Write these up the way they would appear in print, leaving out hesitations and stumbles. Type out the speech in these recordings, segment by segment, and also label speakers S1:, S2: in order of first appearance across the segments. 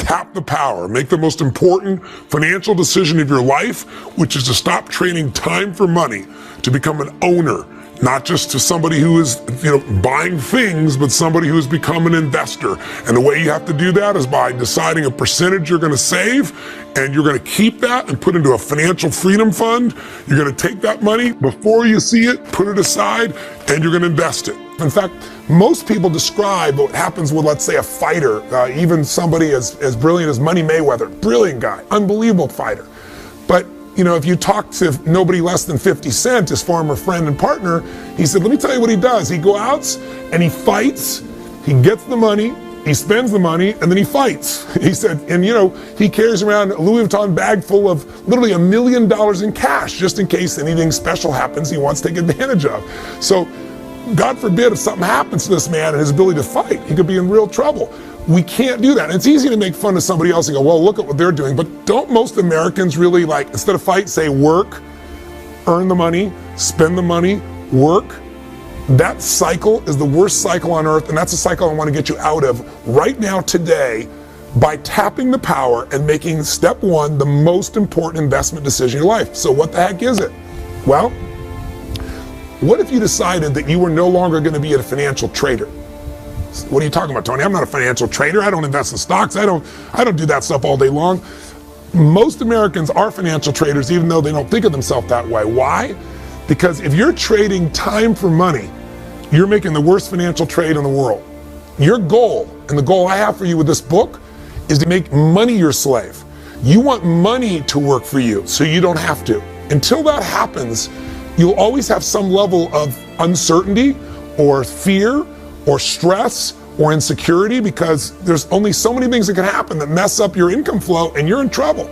S1: tap the power, make the most important financial decision of your life, which is to stop trading time for money, to become an owner, not just to somebody who is, buying things, but somebody who has become an investor. And the way you have to do that is by deciding a percentage you're going to save, and you're going to keep that and put into a financial freedom fund. You're going to take that money before you see it, put it aside, and you're going to invest it. In fact, most people describe what happens with, let's say, a fighter, even somebody as brilliant as Money Mayweather, brilliant guy, unbelievable fighter. But if you talk to nobody less than 50 Cent, his former friend and partner, he said, let me tell you what he does. He goes out and he fights, he gets the money, he spends the money, and then he fights. He said, and he carries around a Louis Vuitton bag full of literally $1 million in cash, just in case anything special happens he wants to take advantage of. So, God forbid if something happens to this man and his ability to fight, he could be in real trouble. We can't do that. And it's easy to make fun of somebody else and go, well, look at what they're doing. But don't most Americans really, instead of fight, say work, earn the money, spend the money, work? That cycle is the worst cycle on earth, and that's a cycle I want to get you out of right now, today, by tapping the power and making step one the most important investment decision in your life. So what the heck is it? Well, what if you decided that you were no longer going to be a financial trader? What are you talking about, Tony? I'm not a financial trader. I don't invest in stocks. I don't do that stuff all day long. Most Americans are financial traders, even though they don't think of themselves that way. Why? Because if you're trading time for money, you're making the worst financial trade in the world. Your goal, and the goal I have for you with this book, is to make money your slave. You want money to work for you, so you don't have to. Until that happens, you'll always have some level of uncertainty or fear or stress or insecurity, because there's only so many things that can happen that mess up your income flow and you're in trouble.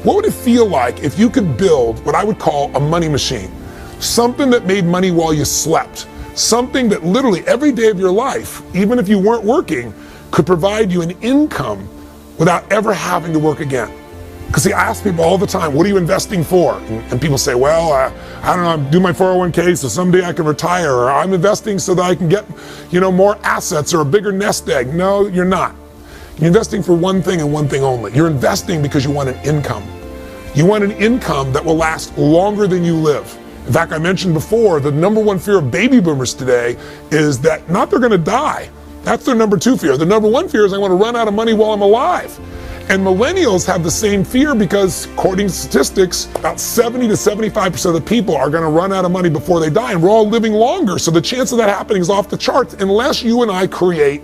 S1: What would it feel like if you could build what I would call a money machine? Something that made money while you slept. Something that literally every day of your life, even if you weren't working, could provide you an income without ever having to work again. Because I ask people all the time, what are you investing for? And people say, well, I don't know, I'm doing my 401k so someday I can retire, or I'm investing so that I can get, more assets or a bigger nest egg. No, you're not. You're investing for one thing and one thing only. You're investing because you want an income. You want an income that will last longer than you live. In fact, I mentioned before, the number one fear of baby boomers today is that not they're gonna die. That's their number two fear. The number one fear is I want to run out of money while I'm alive. And millennials have the same fear because, according to statistics, about 70 to 75% of the people are going to run out of money before they die, and we're all living longer. So the chance of that happening is off the charts unless you and I create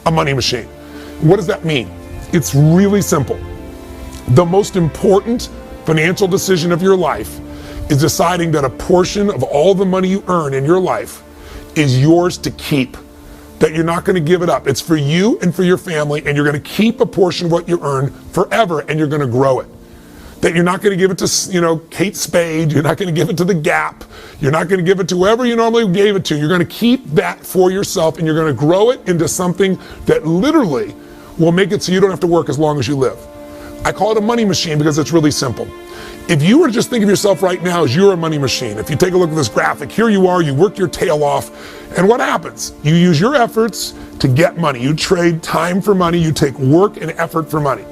S1: a money machine. What does that mean? It's really simple. The most important financial decision of your life is deciding that a portion of all the money you earn in your life is yours to keep. That you're not going to give it up. It's for you and for your family, and you're going to keep a portion of what you earn forever, and you're going to grow it. That you're not going to give it to, Kate Spade. You're not going to give it to the Gap. You're not going to give it to whoever you normally gave it to. You're going to keep that for yourself, and you're going to grow it into something that literally will make it so you don't have to work as long as you live. I call it a money machine because it's really simple. If you were to just think of yourself right now as you're a money machine, if you take a look at this graphic, here you are, you worked your tail off, and what happens? You use your efforts to get money. You trade time for money, you take work and effort for money.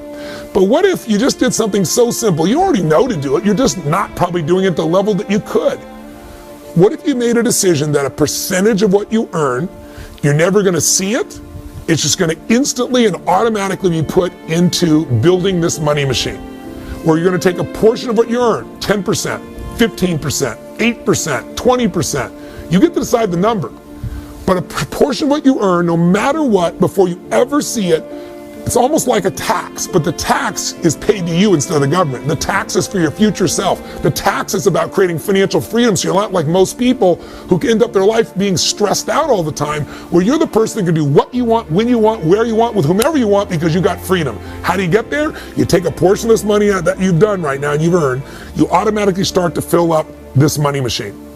S1: But what if you just did something so simple? You already know to do it, you're just not probably doing it at the level that you could. What if you made a decision that a percentage of what you earn, you're never gonna see it, it's just gonna instantly and automatically be put into building this money machine, where you're going to take a portion of what you earn, 10%, 15%, 8%, 20%. You get to decide the number. But a portion of what you earn, no matter what, before you ever see it, it's almost like a tax, but the tax is paid to you instead of the government. The tax is for your future self. The tax is about creating financial freedom, so you're not like most people who end up their life being stressed out all the time, where you're the person that can do what you want, when you want, where you want, with whomever you want, because you got freedom. How do you get there? You take a portion of this money that you've done right now and you've earned, you automatically start to fill up this money machine.